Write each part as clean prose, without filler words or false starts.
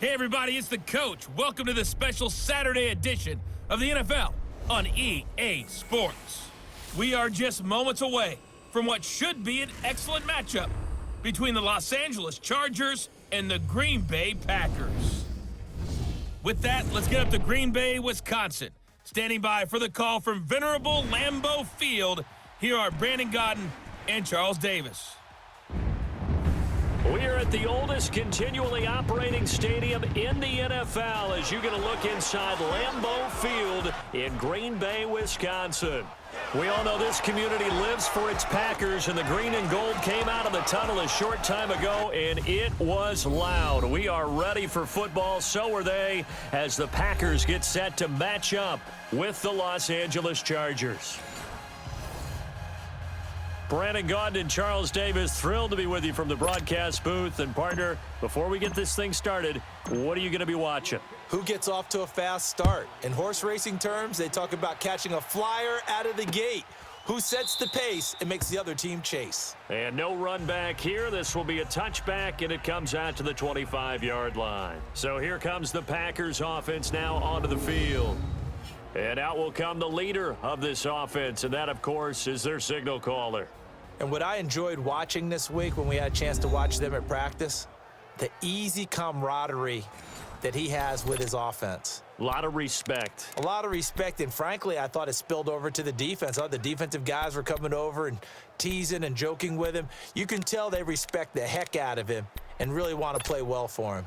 Hey everybody, it's the coach. Welcome to the special Saturday edition of the NFL on EA Sports. We are just moments away from what should be an excellent matchup between the Los Angeles Chargers and the Green Bay Packers. With that, let's get up to Green Bay, Wisconsin. Standing by for the call from venerable Lambeau Field, here are Brandon Gaudin and Charles Davis. We are at the oldest continually operating stadium in the NFL as you get a look inside Lambeau Field in Green Bay, Wisconsin. We all know this community lives for its Packers, and the green and gold came out of the tunnel a short time ago, and it was loud. We are ready for football, so are they, as the Packers get set to match up with the Los Angeles Chargers. Brandon Gaudin and Charles Davis, thrilled to be with you from the broadcast booth. And partner, before we get this thing started, what are you going to be watching? Who gets off to a fast start? In horse racing terms, they talk about catching a flyer out of the gate. Who sets the pace and makes the other team chase? And no run back here. This will be a touchback, and it comes out to the 25-yard line. So here comes the Packers offense now onto the field. And out will come the leader of this offense, and that, of course, is their signal caller. And what I enjoyed watching this week when we had a chance to watch them at practice, the easy camaraderie that he has with his offense. A lot of respect. A lot of respect, and frankly, I thought it spilled over to the defense. I thought the defensive guys were coming over and teasing and joking with him. You can tell they respect the heck out of him and really want to play well for him.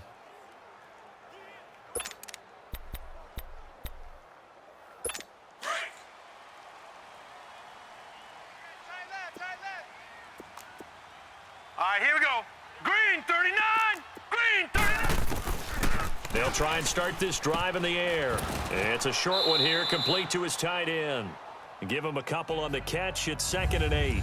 All right, here we go. Green 39! Green 39! They'll try and start this drive in the air. It's a short one here, complete to his tight end. Give him a couple on the catch. It's 2nd and 8.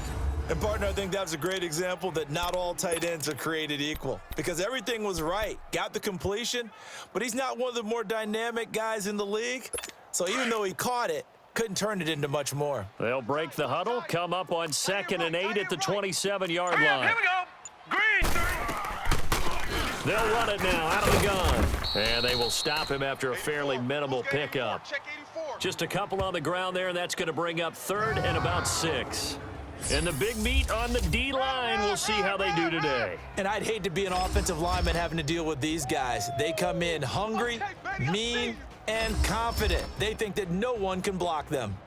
And, partner, I think that was a great example that not all tight ends are created equal, because everything was right. Got the completion, but he's not one of the more dynamic guys in the league. So even though he caught it, couldn't turn it into much more. They'll break the huddle, come up on 2nd and 8 at the 27-yard line. Here we go. Green 30! They'll run it now out of the gun. And they will stop him after a fairly minimal pickup. Just a couple on the ground there, and that's going to bring up 3rd and about 6. And the big meat on the D-line, we'll see how they do today. And I'd hate to be an offensive lineman having to deal with these guys. They come in hungry, mean, and confident. They think that no one can block them.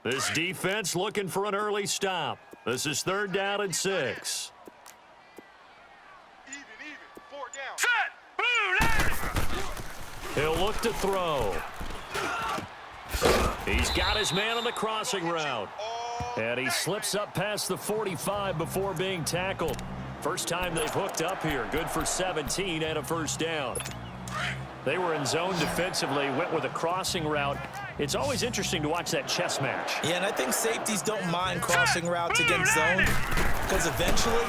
This defense looking for an early stop. This is 3rd down and 6. Even. 4 down. Set! Blue, He'll look to throw. He's got his man on the crossing route. And he slips up past the 45 before being tackled. First time they've hooked up here. Good for 17 and a 1st down. They were in zone defensively, went with a crossing route. It's always interesting to watch that chess match. Yeah, and I think safeties don't mind crossing routes against zone, because eventually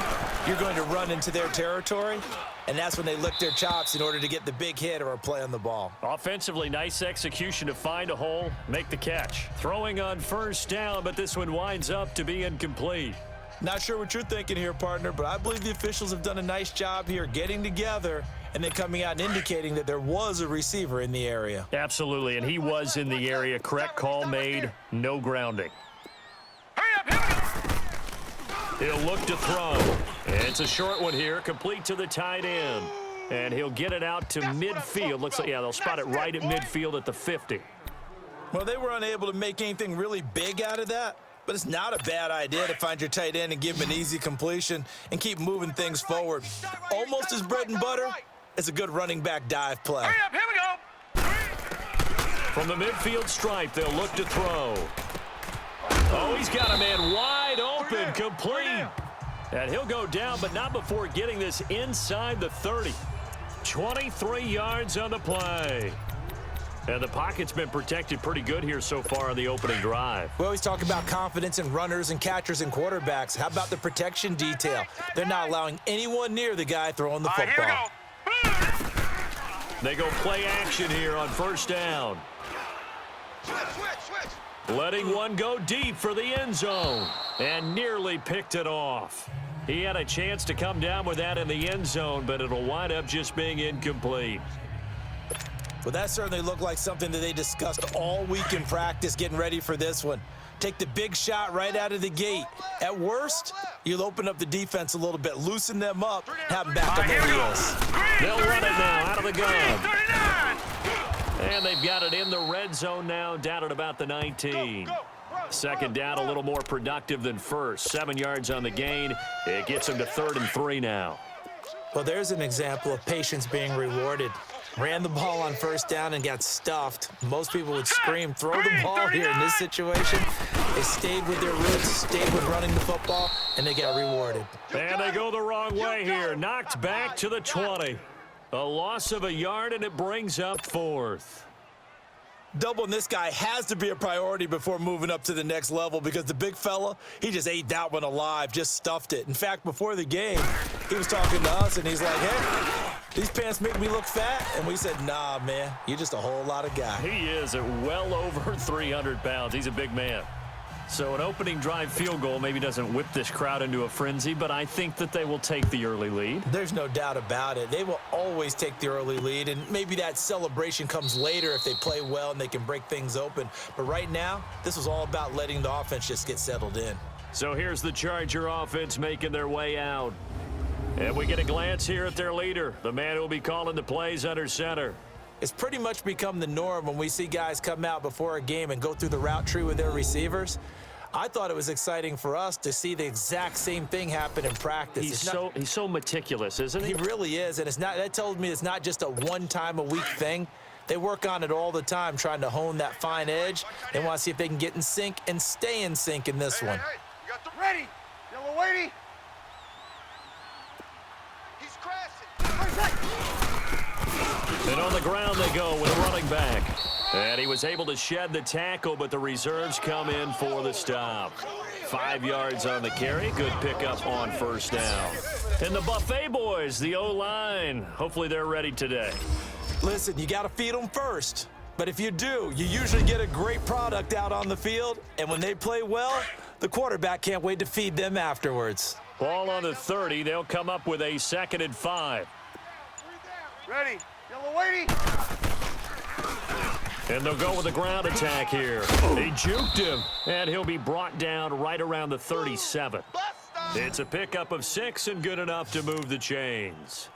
you're going to run into their territory, and that's when they lick their chops in order to get the big hit or a play on the ball. Offensively, nice execution to find a hole, make the catch. Throwing on 1st down, but this one winds up to be incomplete. Not sure what you're thinking here, partner, but I believe the officials have done a nice job here getting together and then coming out and indicating that there was a receiver in the area. Absolutely, and he was in the area. Correct call made, no grounding. Hurry up, here we go! He'll look to throw. It's a short one here, complete to the tight end. And he'll get it out to midfield. Looks like, yeah, they'll spot it right at midfield at the 50. Well, they were unable to make anything really big out of that. But it's not a bad idea to find your tight end and give him an easy completion and keep moving things forward. Almost as bread and butter as a good running back dive play. Hurry up, here we go! From the midfield stripe, they'll look to throw. Oh, he's got a man wide open, complete. And he'll go down, but not before getting this inside the 30. 23 yards on the play. And the pocket's been protected pretty good here so far on the opening drive. We always talk about confidence in runners and catchers and quarterbacks. How about the protection detail? They're not allowing anyone near the guy throwing the football. Here we go. They go play action here on 1st down. Switch. Letting one go deep for the end zone. And nearly picked it off. He had a chance to come down with that in the end zone, but it'll wind up just being incomplete. Well, that certainly looked like something that they discussed all week in practice getting ready for this one. Take the big shot right out of the gate. At worst, you'll open up the defense a little bit, loosen them up, have them back on their heels. They'll run it now out of the gun. And they've got it in the red zone now, down at about the 19. Second down, a little more productive than first. 7 yards on the gain. It gets them to 3rd and 3 now. Well, there's an example of patience being rewarded. Ran the ball on first down and got stuffed. Most people would scream, throw the ball here. In this situation, they stayed with their roots, stayed with running the football, and they got rewarded. And they go the wrong way here. Knocked back to the 20. A loss of a yard, and it brings up 4th. Doubling this guy has to be a priority before moving up to the next level because the big fella, he just ate that one alive, just stuffed it. In fact, before the game, he was talking to us, and he's like, hey, these pants make me look fat. And we said, nah, man, you're just a whole lot of guy. He is at well over 300 pounds. He's a big man. So an opening drive field goal maybe doesn't whip this crowd into a frenzy, but I think that they will take the early lead. There's no doubt about it. They will always take the early lead, and maybe that celebration comes later if they play well and they can break things open. But right now, this was all about letting the offense just get settled in. So here's the Charger offense making their way out. And we get a glance here at their leader, the man who will be calling the plays under center. It's pretty much become the norm when we see guys come out before a game and go through the route tree with their receivers. I thought it was exciting for us to see the exact same thing happen in practice. He's so meticulous, isn't he? He really is, and that tells me it's not just a one-time-a-week thing. They work on it all the time, trying to hone that fine edge. They want to see if they can get in sync and stay in sync in this one. Hey, you got the ready, yellow lady. He's crashing. And on the ground they go with a running back. And he was able to shed the tackle, but the reserves come in for the stop. 5 yards on the carry. Good pickup on first down. And the Buffet boys, the O-line, hopefully they're ready today. Listen, you got to feed them first. But if you do, you usually get a great product out on the field. And when they play well, the quarterback can't wait to feed them afterwards. Ball on the 30. They'll come up with a 2nd and 5. Ready, yellow lady. And they'll go with the ground attack here. They juked him, and he'll be brought down right around the 37. It's a pickup of 6 and good enough to move the chains.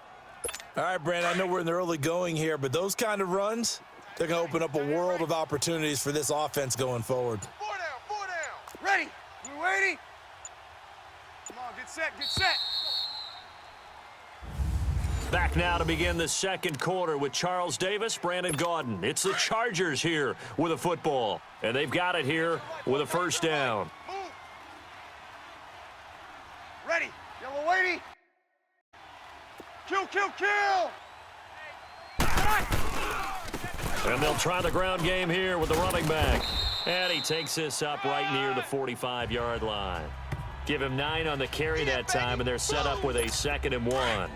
All right, Brandon, I know we're in the early going here, but those kind of runs, they're going to open up a world of opportunities for this offense going forward. 4 down. Ready, you ready? Come on, get set, get set. Back now to begin the second quarter with Charles Davis, Brandon Gaudin. It's the Chargers here with a football, and they've got it here with a first down. Move. Ready, yellow lady. Kill, kill, kill. And they'll try the ground game here with the running back. And he takes this up right near the 45-yard line. Give him 9 on the carry that time, and they're set up with a 2nd and 1.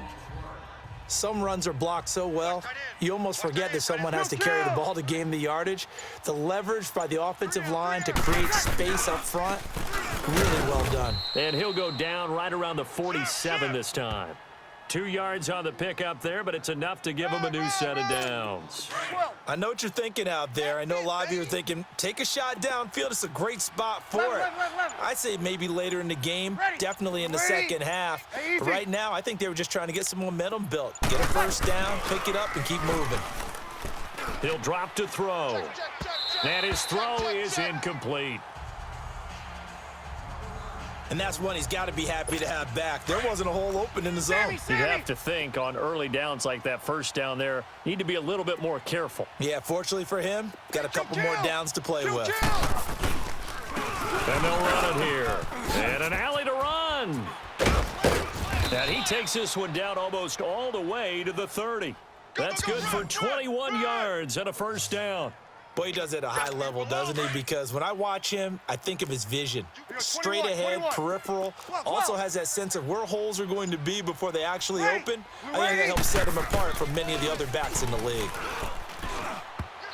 Some runs are blocked so well, you almost forget that someone has to carry the ball to gain the yardage. The leverage by the offensive line to create space up front, really well done. And he'll go down right around the 47 this time. 2 yards on the pickup there, but it's enough to give him a new set of downs. I know what you're thinking out there. I know a lot of you are thinking, take a shot downfield. It's a great spot for it. I'd say maybe later in the game, definitely in the second half. But right now, I think they were just trying to get some momentum built. Get a first down, pick it up, and keep moving. He'll drop to throw. And his throw is incomplete. And that's one he's got to be happy to have back. There wasn't a hole open in the zone. You have to think on early downs like that first down there, you need to be a little bit more careful. Yeah, fortunately for him, got a couple more downs to play with. And they'll run it here. And an alley to run. And he takes this one down almost all the way to the 30. That's good for 21 yards and a first down. Boy, he does it at a high level, doesn't he? Because when I watch him, I think of his vision. Straight ahead, peripheral. Also has that sense of where holes are going to be before they actually open. I think that helps set him apart from many of the other backs in the league.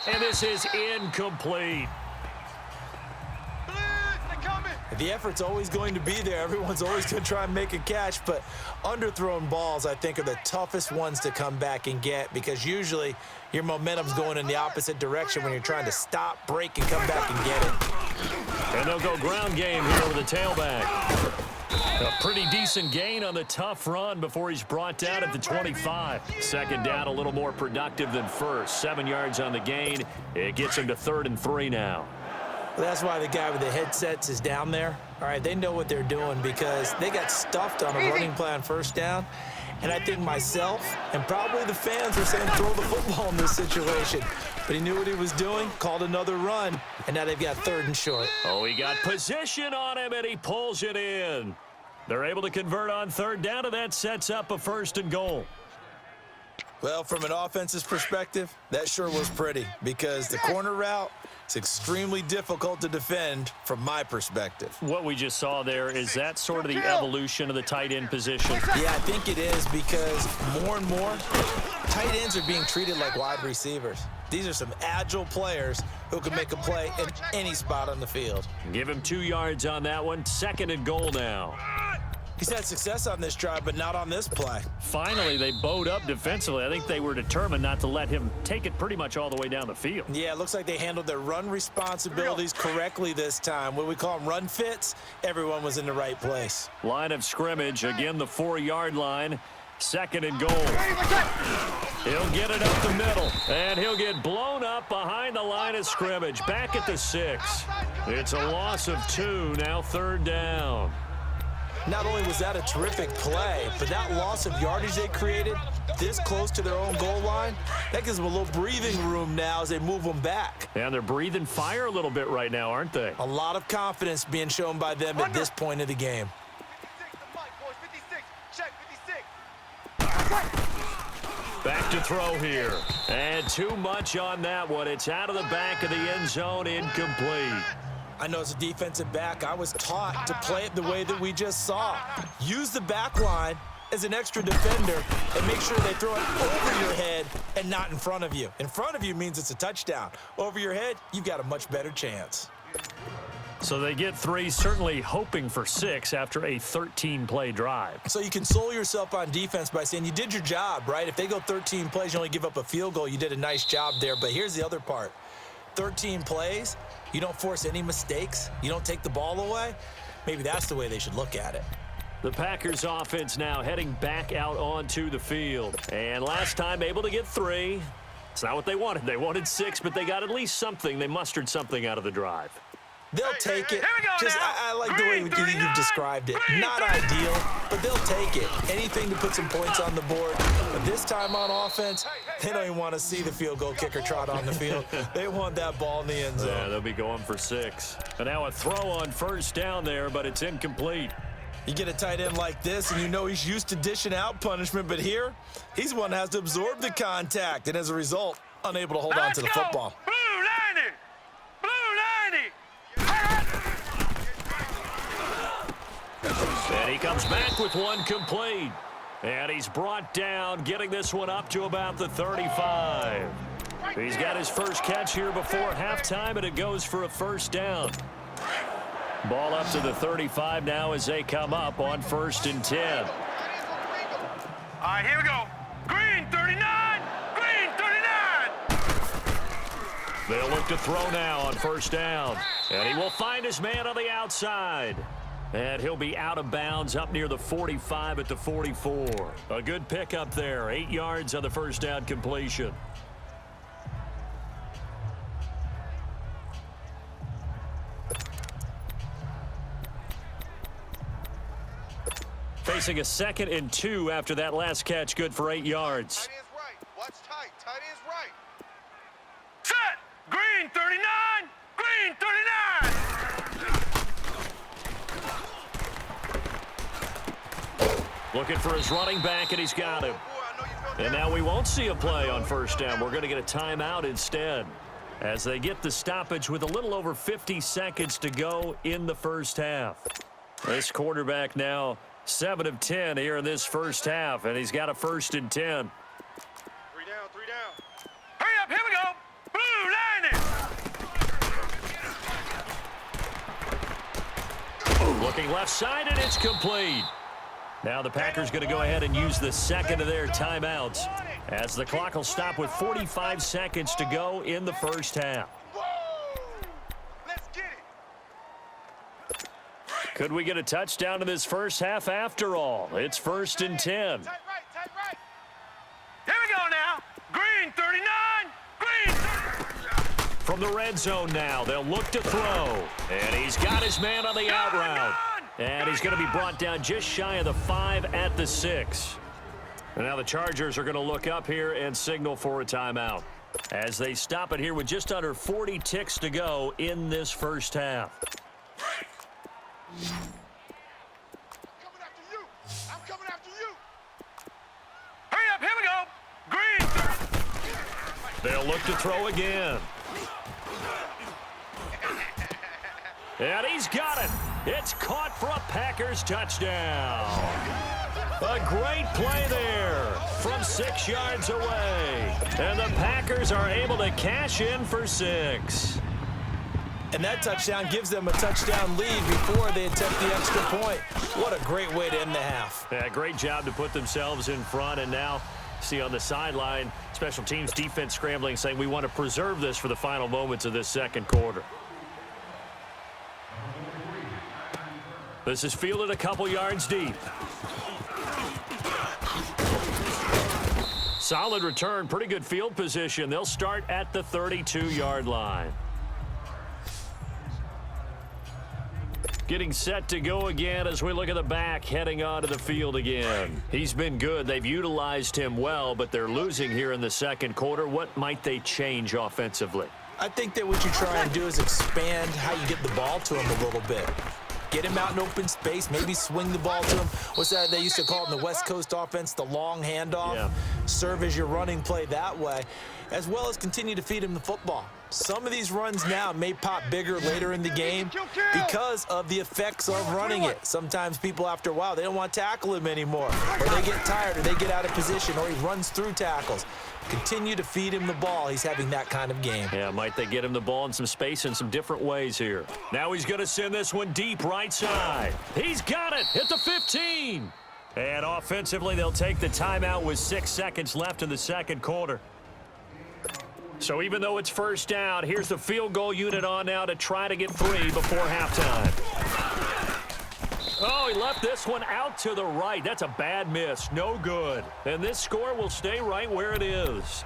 And this is incomplete. The effort's always going to be there. Everyone's always going to try and make a catch, but underthrown balls, I think, are the toughest ones to come back and get because usually your momentum's going in the opposite direction when you're trying to stop, break, and come back and get it. And they'll go ground game here with the tailback. A pretty decent gain on the tough run before he's brought down at the 25. Second down, a little more productive than first. 7 yards on the gain. It gets him to 3rd and 3 now. Well, that's why the guy with the headsets is down there. All right, they know what they're doing because they got stuffed on a running play on first down. And I think myself and probably the fans are saying throw the football in this situation. But he knew what he was doing, called another run, and now they've got 3rd and short. Oh, he got position on him, and he pulls it in. They're able to convert on 3rd down, and that sets up a 1st and goal. Well, from an offense's perspective, that sure was pretty because the corner route is extremely difficult to defend from my perspective. What we just saw there, is that sort of the evolution of the tight end position? Yeah, I think it is because more and more, tight ends are being treated like wide receivers. These are some agile players who can make a play in any spot on the field. Give him 2 yards on that one. 2nd and goal now. He's had success on this drive, but not on this play. Finally, they bowed up defensively. I think they were determined not to let him take it pretty much all the way down the field. Yeah, it looks like they handled their run responsibilities correctly this time. What we call them run fits, everyone was in the right place. Line of scrimmage, again the 4-yard line. 2nd and goal. He'll get it up the middle, and he'll get blown up behind the line of scrimmage. Back at the 6. It's a loss of 2, now 3rd down. Not only was that a terrific play, but that loss of yardage they created this close to their own goal line, that gives them a little breathing room now as they move them back. And they're breathing fire a little bit right now, aren't they? A lot of confidence being shown by them at this point of the game. Back to throw here. And too much on that one. It's out of the back of the end zone, incomplete. I know as a defensive back, I was taught to play it the way that we just saw. Use the back line as an extra defender and make sure they throw it over your head and not in front of you. In front of you means it's a touchdown. Over your head, you've got a much better chance. So they get 3, certainly hoping for 6 after a 13-play drive. So you console yourself on defense by saying you did your job, right? If they go 13 plays, you only give up a field goal, you did a nice job there. But here's the other part. 13 plays, you don't force any mistakes, you don't take the ball away. Maybe that's the way they should look at it. The Packers offense now heading back out onto the field. And last time able to get 3. It's not what they wanted. They wanted 6, but they got at least something. They mustered something out of the drive. They'll take it. Just I like the way you described it. Not ideal, but they'll take it. Anything to put some points on the board. But this time on offense, they don't even want to see the field goal kicker trot on the field. They want that ball in the end zone. Yeah, they'll be going for 6. And now a throw on 1st down there, but it's incomplete. You get a tight end like this, and you know he's used to dishing out punishment, but here, he's the one that has to absorb the contact, and as a result, unable to hold on to the football. Blue 90! Blue 90! And he comes back with one complete. And he's brought down, getting this one up to about the 35. He's got his first catch here before halftime, and it goes for a 1st down. Ball up to the 35 now as they come up on 1st and 10. All right, here we go. Green 39! Green 39! They'll look to throw now on 1st down. And he will find his man on the outside. And he'll be out of bounds up near the 45 at the 44. A good pickup there. 8 yards on the 1st down completion. Facing a 2nd and 2 after that last catch, good for 8 yards. Tight end's right. Watch tight. Tight end's right. Set! Green 39! Green 39! Looking for his running back, and he's got him. And now we won't see a play on 1st down. We're going to get a timeout instead as they get the stoppage with a little over 50 seconds to go in the 1st half. This quarterback now 7 of 10 here in this 1st half, and he's got a 1st and 10. 3 down, 3 down. Hurry up, here we go. Blue 90! Looking left side, and it's complete. Now the Packers going to go ahead and use the second of their timeouts as the clock will stop with 45 seconds to go in the first half. Let's get it. Could we get a touchdown in this first half after all? It's 1st and 10. Tight right. Here we go now. Green 39. Green 39. From the red zone now, they'll look to throw. And he's got his man on the out route. And he's going to be brought down just shy of the 5 at the 6. And now the Chargers are going to look up here and signal for a timeout as they stop it here with just under 40 ticks to go in this first half. I'm coming after you. Hurry up, here we go. Green. They'll look to throw again. And he's got it. It's caught for a Packers touchdown. A great play there from 6 yards away. And the Packers are able to cash in for 6. And that touchdown gives them a touchdown lead before they attempt the extra point. What a great way to end the half. Yeah, great job to put themselves in front. And now, see on the sideline, special teams defense scrambling, saying we want to preserve this for the final moments of this second quarter. This is fielded a couple yards deep. Solid return, pretty good field position. They'll start at the 32-yard line. Getting set to go again as we look at the back heading onto the field again. He's been good. They've utilized him well, but they're losing here in the second quarter. What might they change offensively? I think that what you try and do is expand how you get the ball to him a little bit. Get him out in open space, maybe swing the ball to him. What's that they used to call it in the West Coast offense, the long handoff? Yeah. Serve as your running play that way, as well as continue to feed him the football. Some of these runs now may pop bigger later in the game because of the effects of running it. Sometimes people, after a while, they don't want to tackle him anymore, or they get tired, or they get out of position, or he runs through tackles. Continue to feed him the ball. He's having that kind of game. Yeah, might they get him the ball in some space in some different ways here. Now he's going to send this one deep right side. He's got it at the 15. And offensively, they'll take the timeout with 6 seconds left in the second quarter. So even though it's first down, here's the field goal unit on now to try to get 3 before halftime. Oh, he left this one out to the right. That's a bad miss. No good. And this score will stay right where it is.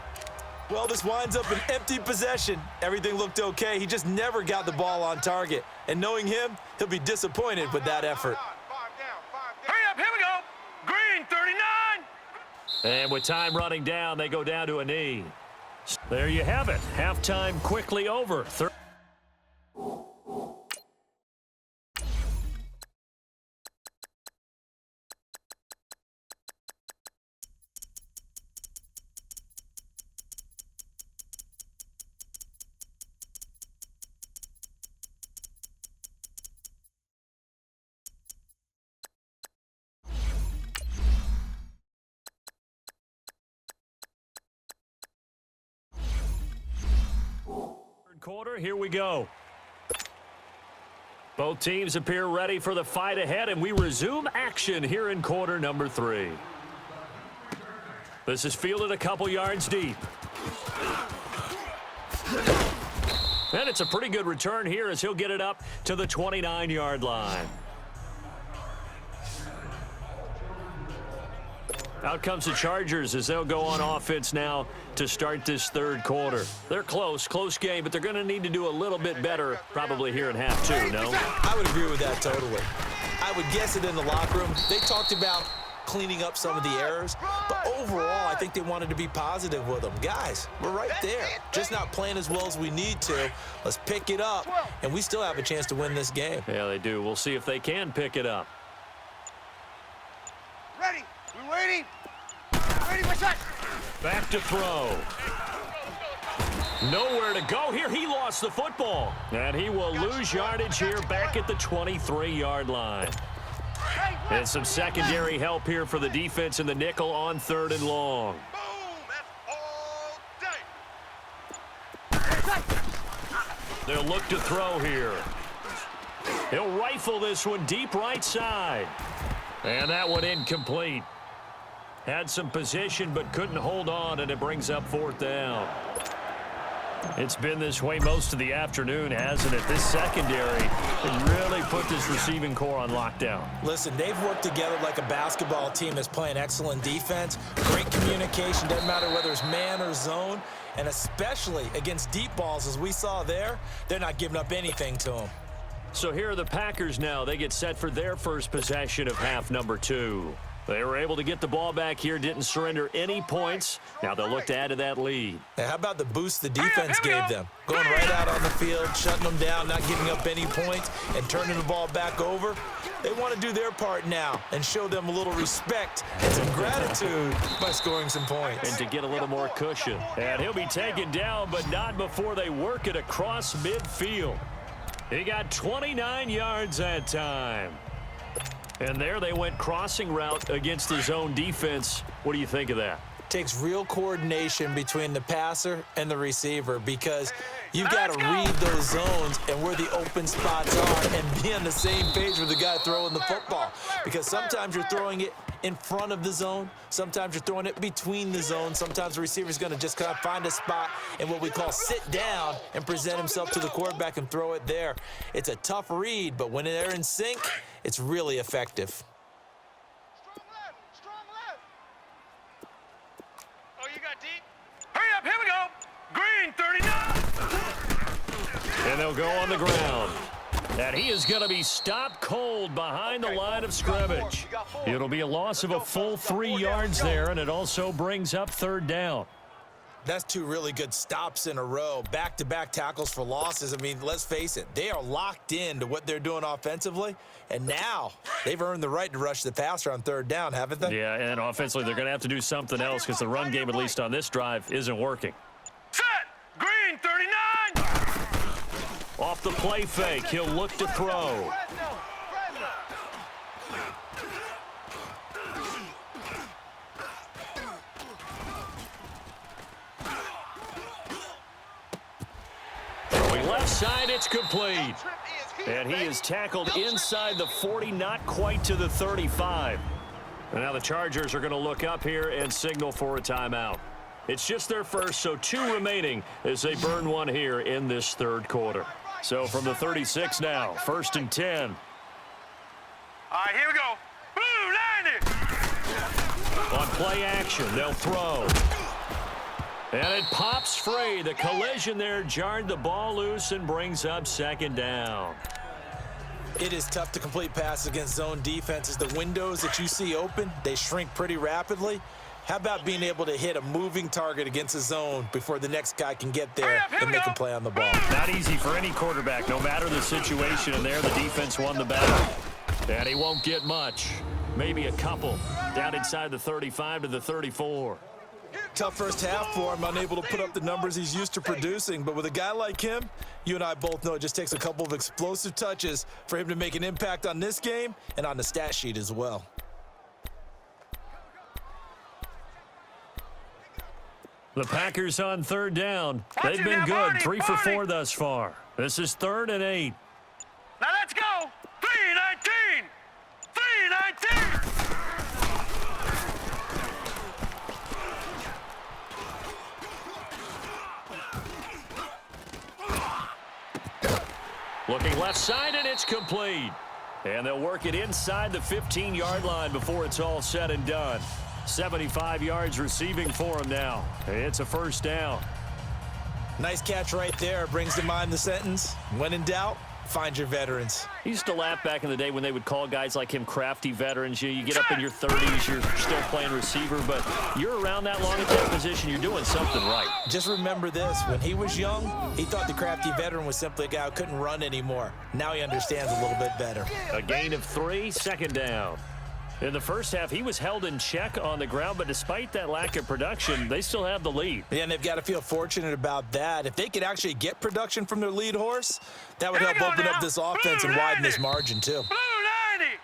Well, this winds up an empty possession. Everything looked okay. He just never got the ball on target. And knowing him, he'll be disappointed with that effort. Hurry up, here we go. Green 39. And with time running down, they go down to a knee. There you have it. Halftime quickly over. Quarter, here we go. Both teams appear ready for the fight ahead, and we resume action here in quarter number 3. This is fielded a couple yards deep. And it's a pretty good return here as he'll get it up to the 29-yard line. Out comes the Chargers as they'll go on offense now to start this third quarter. They're close game, but they're going to need to do a little bit better probably here in half 2, no? I would agree with that totally. I would guess it in the locker room. They talked about cleaning up some of the errors, but overall, I think they wanted to be positive with them. Guys, we're right there. Just not playing as well as we need to. Let's pick it up, and we still have a chance to win this game. Yeah, they do. We'll see if they can pick it up. Ready. We waiting. Ready for shot. Back to throw. Nowhere to go here. He lost the football. And he will lose yardage here back at the 23-yard line. And some secondary help here for the defense in the nickel on 3rd and long. Boom. That's all day. They'll look to throw here. He'll rifle this one deep right side. And that one incomplete. Had some position but couldn't hold on, and it brings up 4th down. It's been this way most of the afternoon, hasn't it? This secondary has really put this receiving core on lockdown. Listen, they've worked together like a basketball team that's playing excellent defense. Great communication, doesn't matter whether it's man or zone. And especially against deep balls, as we saw there, they're not giving up anything to them. So here are the Packers now. They get set for their first possession of half number 2. They were able to get the ball back here, didn't surrender any points. Now they'll look to add to that lead. Now, how about the boost the defense gave them? Going right out on the field, shutting them down, not giving up any points, and turning the ball back over. They want to do their part now and show them a little respect and some gratitude by scoring some points. And to get a little more cushion. And he'll be taken down, but not before they work it across midfield. He got 29 yards that time. And there they went crossing route against the zone defense. What do you think of that? Takes real coordination between the passer and the receiver, because you've got to read those zones and where the open spots are and be on the same page with the guy throwing the football. Because sometimes you're throwing it in front of the zone. Sometimes you're throwing it between the zones. Sometimes the receiver's going to just kind of find a spot and what we call sit down and present himself to the quarterback and throw it there. It's a tough read, but when they're in sync, it's really effective. Strong left. Oh, you got deep? Hurry up, here we go. Green 39. And they'll go on the ground. And he is going to be stopped cold behind the line of scrimmage. It'll be a loss of a full 3 yards there, and it also brings up 3rd down. That's 2 really good stops in a row. Back-to-back tackles for losses. I mean, let's face it, they are locked into what they're doing offensively, and now they've earned the right to rush the passer on 3rd down, haven't they? Yeah, and offensively, they're going to have to do something else because the run game, at least on this drive, isn't working. Set. Green 39. Off the play fake, he'll look to throw. Left side, it's complete. And he is tackled inside the 40, not quite to the 35. And now the Chargers are going to look up here and signal for a timeout. It's just their first, so 2 remaining as they burn one here in this 3rd quarter. So from the 36 now, 1st and 10. All right, here we go. Blue 90. On play action, they'll throw. And it pops free. The collision there jarred the ball loose and brings up 2nd down. It is tough to complete passes against zone defenses. The windows that you see open, they shrink pretty rapidly. How about being able to hit a moving target against a zone before the next guy can get there and make a play on the ball? Not easy for any quarterback, no matter the situation. And there, the defense won the battle. And he won't get much. Maybe a couple. Down inside the 35 to the 34. Tough first half for him, unable to put up the numbers he's used to producing. But with a guy like him, you and I both know it just takes a couple of explosive touches for him to make an impact on this game and on the stat sheet as well. The Packers on 3rd down. They've been good, 3 for 4 thus far. This is 3rd and 8. Now let's go. 319. 319. Looking left side, and it's complete. And they'll work it inside the 15-yard line before it's all said and done. 75 yards receiving for him now. It's a 1st down. Nice catch right there. Brings to mind the sentence, when in doubt, find your veterans. He used to laugh back in the day when they would call guys like him crafty veterans. You get up in your 30s, you're still playing receiver, but you're around that long at that position, you're doing something right. Just remember this, when he was young, he thought the crafty veteran was simply a guy who couldn't run anymore. Now he understands a little bit better. A gain of 3, 2nd down. In the first half, he was held in check on the ground, but despite that lack of production, they still have the lead. Yeah, and they've got to feel fortunate about that. If they could actually get production from their lead horse, that would help open up this offense and widen this margin, too. Blue 90.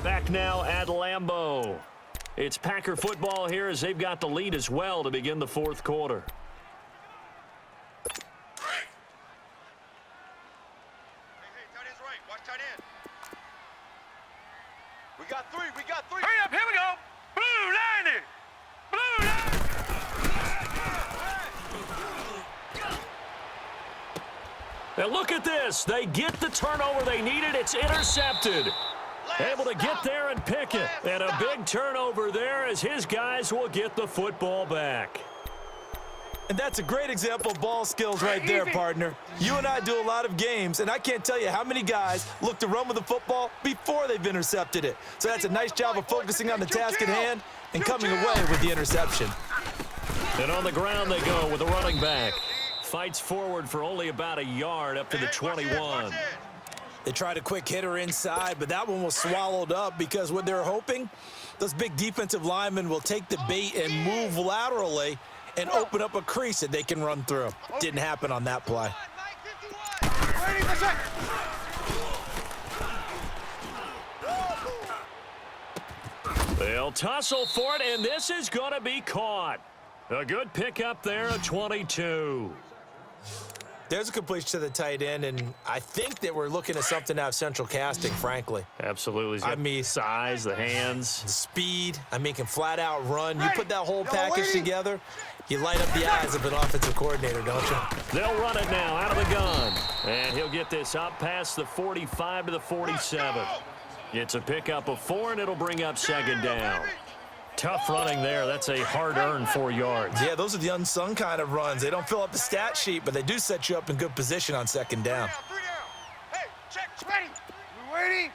Back now at Lambeau. It's Packer football here as they've got the lead as well to begin the 4th quarter. And look at this. They get the turnover they needed. It's intercepted. Able to get there and pick it. And a big turnover there as his guys will get the football back. And that's a great example of ball skills right there, partner. You and I do a lot of games, and I can't tell you how many guys look to run with the football before they've intercepted it. So that's a nice job of focusing on the task at hand and coming away with the interception. And on the ground they go with the running back. Fights forward for only about a yard up to the 21. They tried a quick hitter inside, but that one was swallowed up because what they're hoping, those big defensive linemen will take the bait and move laterally and open up a crease that they can run through. Didn't happen on that play. They'll tussle for it, and this is going to be caught. A good pickup there at 22. There's a completion to the tight end, and I think that we're looking at something out of central casting, frankly. Absolutely. I mean, size, the hands. The speed. I mean, can flat out run. You put that whole package together, you light up the eyes of an offensive coordinator, don't you? They'll run it now out of the gun. And he'll get this up past the 45 to the 47. It's a pickup of 4, and it'll bring up second down. Tough running there. That's a hard-earned 4 yards. Yeah, those are the unsung kind of runs. They don't fill up the stat sheet, but they do set you up in good position on second down. Hey, check, ready. We waiting.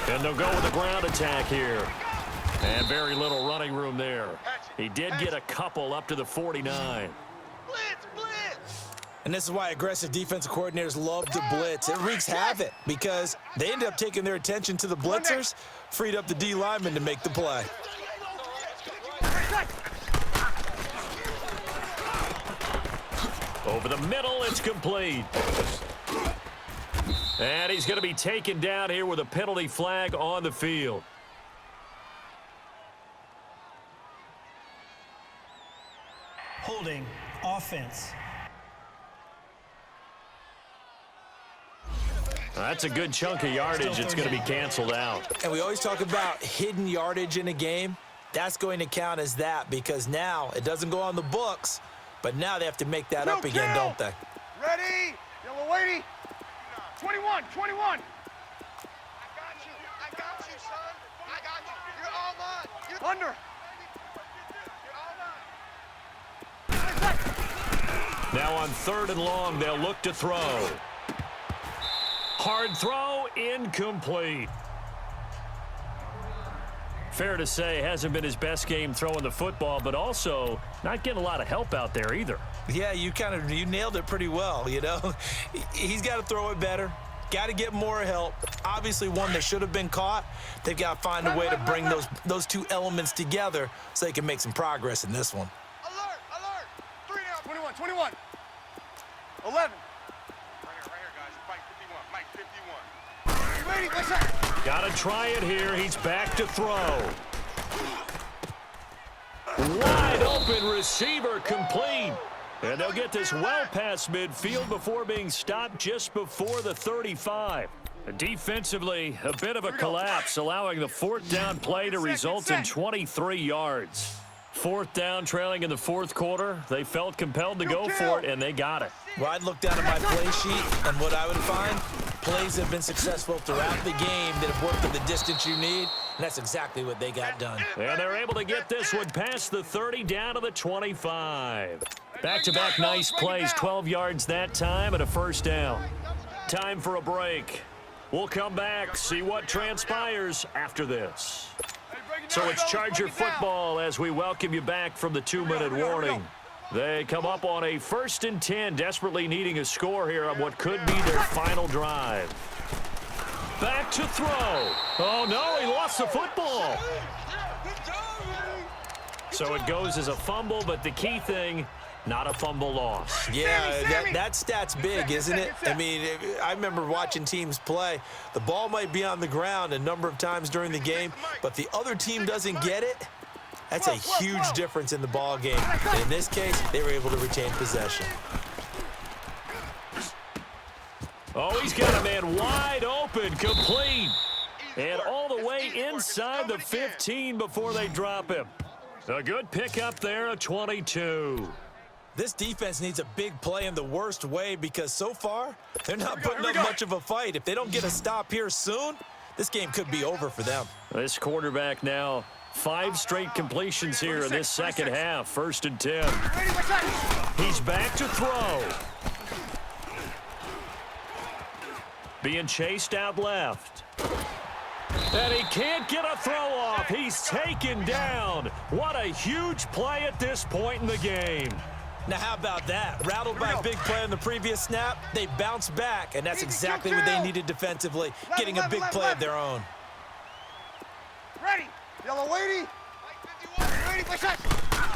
And they'll go with the ground attack here. And very little running room there. He did get a couple up to the 49. Blitz, blitz. And this is why aggressive defensive coordinators love to blitz. It wreaks havoc because they ended up taking their attention to the blitzers, freed up the D lineman to make the play. Over the middle, it's complete. And he's going to be taken down here with a penalty flag on the field. Holding offense. That's a good chunk of yardage. It's going to be canceled out. And we always talk about hidden yardage in a game. That's going to count as that because now it doesn't go on the books, but now they have to make that up again, don't they? Ready. Yellow lady. 21, 21. I got you, son. I got you. You're all mine. You're under. You're all mine. Now on 3rd and long, they'll look to throw. Hard throw, incomplete. Fair to say, hasn't been his best game throwing the football, but also not getting a lot of help out there either. Yeah, you nailed it pretty well, you know. He's got to throw it better. Got to get more help. Obviously, one that should have been caught. They've got to find a way to bring those two elements together so they can make some progress in this one. Alert, alert. 3 down. 21, 21. 11. Right here, guys. Mike 51. Mike 51. Ready, what's that? Got to try it here. He's back to throw. Wide open receiver complete. And they'll get this well past midfield before being stopped just before the 35. Defensively, a bit of a collapse, allowing the 4th down play to result in 23 yards. 4th down, trailing in the 4th quarter. They felt compelled to go for it, and they got it. Well, I'd look down at my play sheet, and what I would find, plays have been successful throughout the game that have worked at the distance you need, and that's exactly what they got done. And they're able to get this one past the 30 down to the 25. Back-to-back nice plays, 12 yards that time and a 1st down. Time for a break. We'll come back, see what transpires after this. So it's Charger football as we welcome you back from the 2-minute warning. They come up on a 1st and 10, desperately needing a score here on what could be their final drive. Back to throw. Oh, no, he lost the football. So it goes as a fumble, but the key thing, not a fumble loss. Yeah, that stat's big, isn't it? I mean, I remember watching teams play. The ball might be on the ground a number of times during the game, but the other team doesn't get it. That's a huge difference in the ball game. And in this case, they were able to retain possession. Oh, he's got a man wide open, complete. And all the way inside the 15 before they drop him. A good pickup there, a 22. This defense needs a big play in the worst way because so far, they're not putting up much of a fight. If they don't get a stop here soon, this game could be over for them. This quarterback now, 5 straight completions here in this second half. 1st and 10. He's back to throw. Being chased out left. And he can't get a throw off. He's taken down. What a huge play at this point in the game. Now, how about that? Rattled by a big play on the previous snap, they bounce back, and that's exactly what they needed defensively, getting a big play of their own. Ready. Yellow weighty. Ready, push it.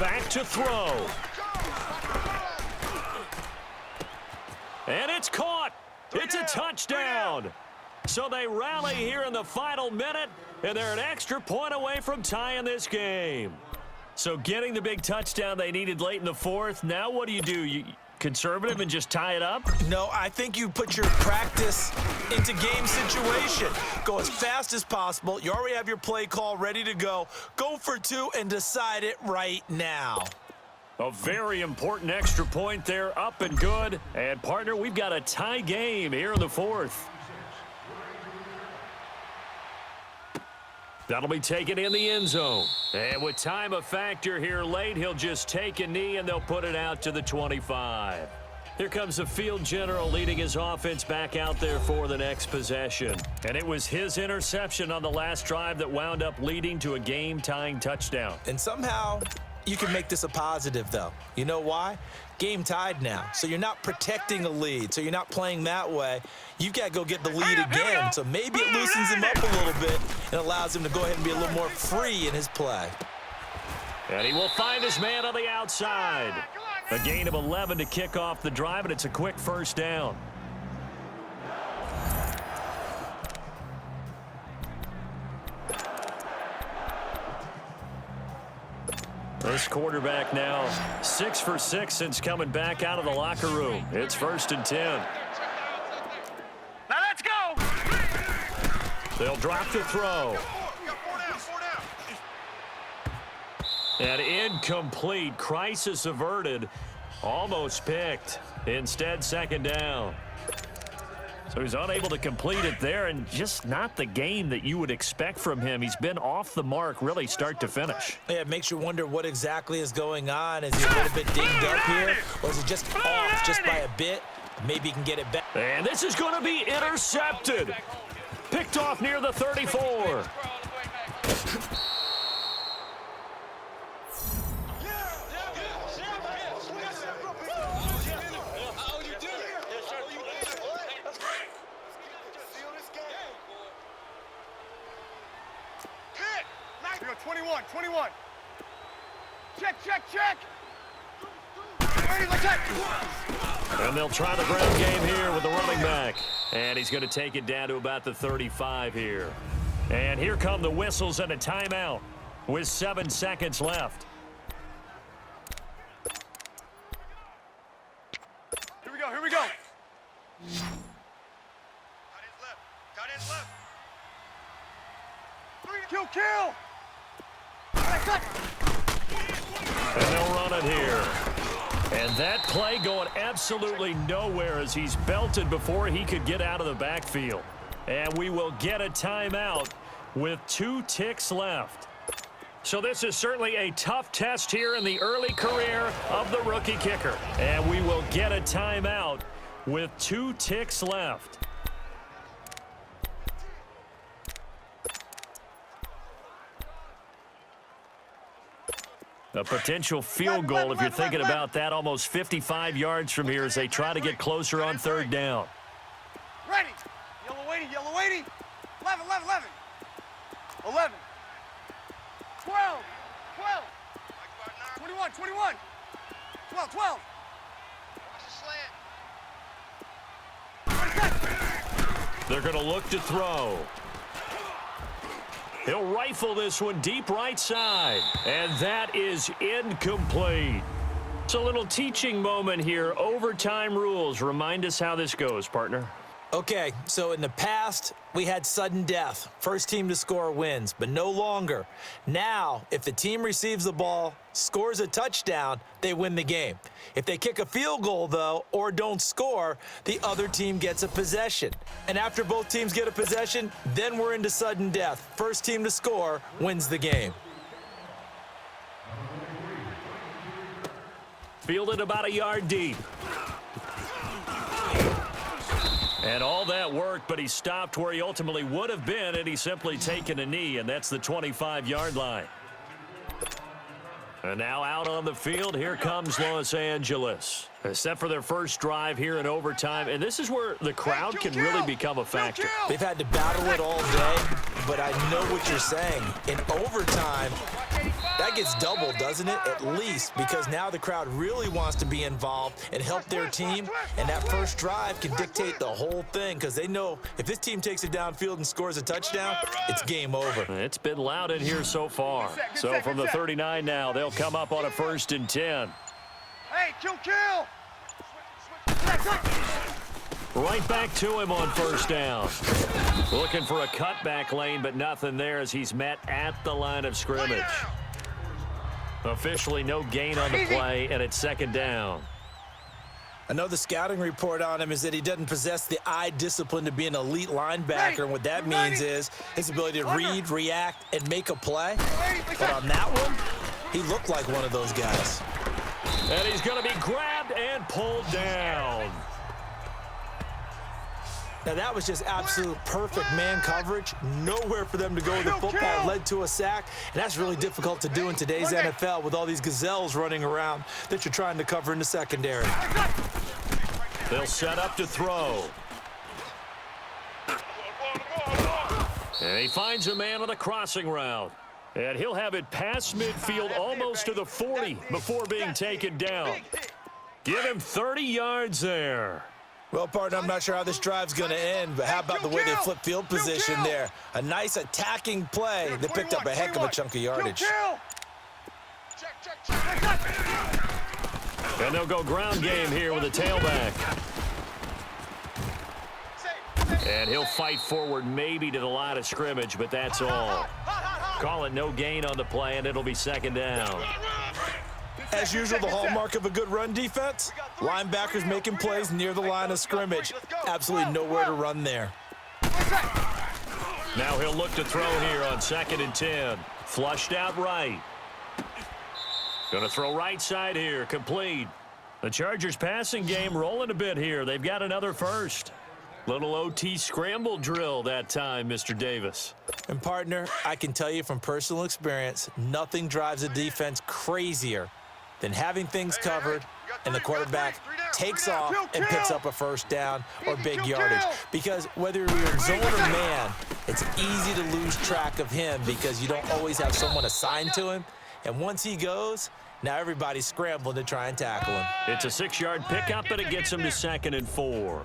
Back to throw. And it's caught. It's a touchdown. So they rally here in the final minute, and they're an extra point away from tying this game. So getting the big touchdown they needed late in the 4th. Now what do? You conservative and just tie it up? No, I think you put your practice into game situation. Go as fast as possible. You already have your play call ready to go. Go for 2 and decide it right now. A very important extra point there, up and good. And, partner, we've got a tie game here in the 4th. That'll be taken in the end zone. And with time a factor here late, he'll just take a knee and they'll put it out to the 25. Here comes the field general leading his offense back out there for the next possession. And it was his interception on the last drive that wound up leading to a game-tying touchdown. And somehow you can make this a positive, though. You know why? Game tied now, so you're not protecting a lead, so you're not playing that way. You've got to go get the lead again, so maybe it loosens him up a little bit and allows him to go ahead and be a little more free in his play. And he will find his man on the outside. A gain of 11 to kick off the drive, and it's a quick 1st down. This quarterback now 6 for 6 since coming back out of the locker room. It's 1st and 10. Now let's go. They'll drop the throw. And incomplete. Crisis averted. Almost picked. Instead, 2nd down. So he's unable to complete it there, and just not the game that you would expect from him. He's been off the mark really start to finish. Yeah, it makes you wonder what exactly is going on. Is he a little bit dinged up here, or is it just off just by a bit? Maybe he can get it back. And this is going to be intercepted. Picked off near the 34. We go 21. Check. Ready, let's check. And they'll try the ground game here with the running back. And he's going to take it down to about the 35 here. And here come the whistles and a timeout with 7 seconds left. Here we go. Tight ends left. Kill. And they'll run it here. And that play going absolutely nowhere as he's belted before he could get out of the backfield. And we will get a timeout with 2 ticks left. So this is certainly a tough test here in the early career of the rookie kicker. And we will get a timeout with 2 ticks left. A potential field goal, if you're thinking about that, almost 55 yards from here as they try to get closer on 3rd down. Ready. Yellow weighty. 11. 11. 12. 21. 12. They're going to look to throw. He'll rifle this one deep right side. And that is incomplete. It's a little teaching moment here. Overtime rules. Remind us how this goes, partner. Okay, so in the past, we had sudden death. First team to score wins, but no longer. Now, if the team receives the ball, scores a touchdown, they win the game. If they kick a field goal, though, or don't score, the other team gets a possession. And after both teams get a possession, then we're into sudden death. First team to score wins the game. Fielded about a yard deep. And all that worked, but he stopped where he ultimately would have been had he simply taken a knee, and that's the 25-yard line. And now out on the field, here comes Los Angeles. Set for their first drive here in overtime, and this is where the crowd can really become a factor. They've had to battle it all day, but I know what you're saying. In overtime, that gets doubled, doesn't it? At least, because now the crowd really wants to be involved and help their team, and that first drive can dictate the whole thing, because they know if this team takes it downfield and scores a touchdown, it's game over. It's been loud in here so far. So from the 39 now, they'll come up on a 1st and 10. Hey, kill! Right back to him on 1st down. Looking for a cutback lane, but nothing there as he's met at the line of scrimmage. Officially no gain on the play, and it's 2nd down. I know the scouting report on him is that he doesn't possess the eye discipline to be an elite linebacker, and what that means is his ability to read, react, and make a play. But on that one, he looked like one of those guys. And he's going to be grabbed and pulled down. Now, that was just absolute perfect man coverage. Nowhere for them to go with the football. Led to a sack, and that's really difficult to do in today's NFL with all these gazelles running around that you're trying to cover in the secondary. They'll set up to throw. And he finds a man on the crossing route. And he'll have it past midfield almost to the 40 before being taken down. Give him 30 yards there. Well, partner, I'm not sure how this drive's going to end, but how about the way they flip field position there? A nice attacking play that picked up a heck of a chunk of yardage. And they'll go ground game here with a tailback. And he'll fight forward maybe to the line of scrimmage, but that's all. Call it no gain on the play, and it'll be 2nd down. As usual, the hallmark of a good run defense, linebackers making plays near the line of scrimmage. Absolutely nowhere to run there. Now he'll look to throw here on 2nd and 10. Flushed out right. Going to throw right side here, complete. The Chargers passing game rolling a bit here. They've got another first. Little OT scramble drill that time, Mr. Davis. And partner, I can tell you from personal experience, nothing drives a defense crazier than having things covered and the quarterback takes off and picks up a 1st down or big yardage. Because whether you're in zone or man, it's easy to lose track of him because you don't always have someone assigned to him. And once he goes, now everybody's scrambling to try and tackle him. It's a 6-yard pickup, and it gets him to 2nd and 4.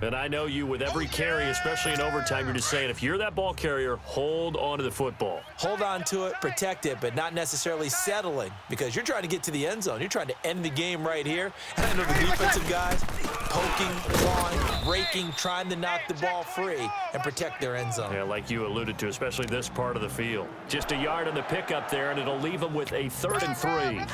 And I know you, with every carry, especially in overtime, you're just saying, if you're that ball carrier, hold on to the football. Hold on to it, protect it, but not necessarily settling, because you're trying to get to the end zone. You're trying to end the game right here. And I know the defensive guys poking, clawing, raking, trying to knock the ball free and protect their end zone. Yeah, like you alluded to, especially this part of the field. Just a yard on the pickup there, and it'll leave them with a 3rd and 3.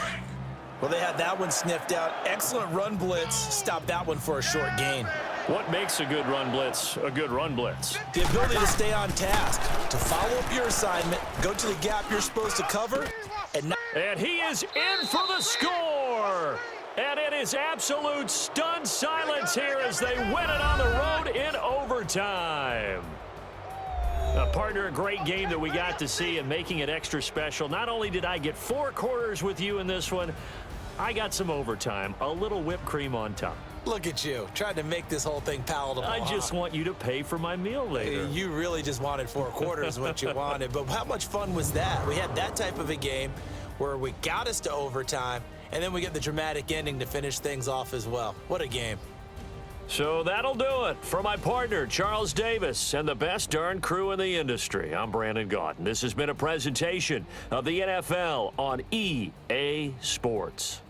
Well, they had that one sniffed out. Excellent run blitz. Stopped that one for a short gain. What makes a good run blitz a good run blitz? The ability to stay on task, to follow up your assignment, go to the gap you're supposed to cover, and he is in for the score! And it is absolute stunned silence here as they win it on the road in overtime. Partner, a great game that we got to see and making it extra special. Not only did I get 4 quarters with you in this one, I got some overtime, a little whipped cream on top. Look at you, trying to make this whole thing palatable. I just want you to pay for my meal later. You really just wanted 4 quarters what you wanted, but how much fun was that? We had that type of a game where we got us to overtime, and then we get the dramatic ending to finish things off as well. What a game. So that'll do it. For my partner, Charles Davis, and the best darn crew in the industry, I'm Brandon Gaudin. This has been a presentation of the NFL on EA Sports.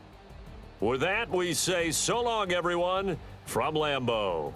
With that, we say so long, everyone, from Lambeau.